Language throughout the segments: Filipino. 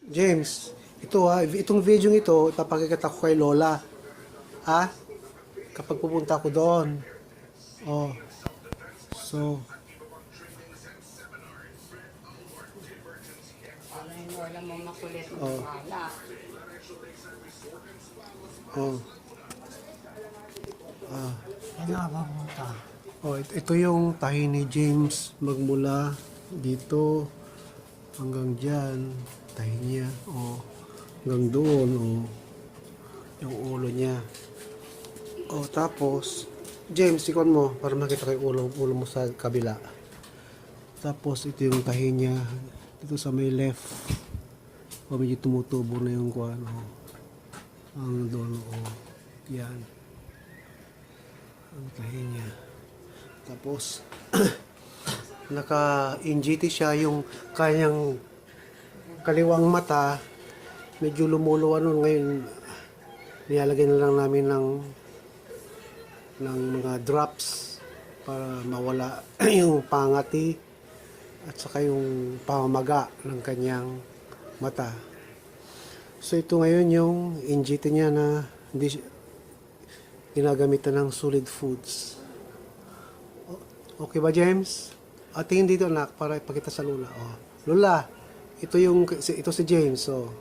James, itong video ito, ipapakikita ko kay Lola. Ha? Kapag pupunta ko doon. Oh. So, Ano yung lola mo makulit na Oh. wala. oh. Ah. Ano ba punta? Oh, ito yung tahi ni James magmula dito hanggang diyan, tahi niya. Oh, hanggang doon, oh. Yung ulo niya. Oh, tapos James, ikon mo para makita ko yung ulo mo sa kabila. Tapos ito yung tahi niya dito sa may left. Oh, medyo tumutubo na yung kuwan, oh. Ang doon, oh. Yan. Ang tahi niya. Tapos naka-NGT siya, yung kanyang kaliwang mata medyo lumuluwa nun. Ngayon nilalagay na lang namin ng mga drops para mawala yung pangati at saka yung pamamaga ng kanyang mata. So ito ngayon yung NGT niya na hindi ginagamitan ng solid foods. Okay ba, James? Tingin dito, anak, para ipakita sa Lola. Oh. Lola, ito si James. Oh.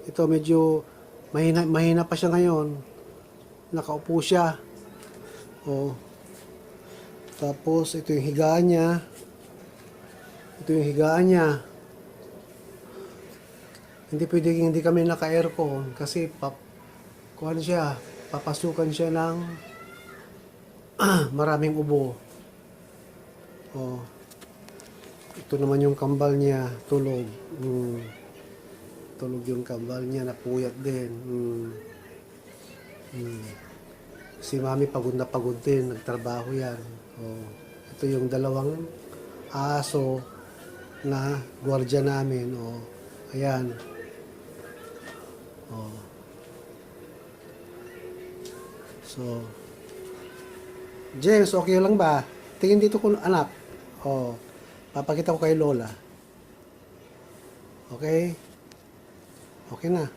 Ito medyo mahina pa siya ngayon. Nakaupo siya. Oh. Tapos ito yung higaan niya. Ito yung higaan niya. Hindi kami naka-aircon kasi papasukan siya ng maraming ubo. Oh. Ito naman yung kambal niya, tulog. Tulog yung kambal niya, napuyat din. Si Mami pagod na pagod din, nagtrabaho yan. Oh. Ito yung dalawang aso na gwardiya namin. Oh. Ayan. Oh. So, James, okay lang ba? Tingin dito ko, anak. Oh, papakita ko kay Lola. Okay? Okay na.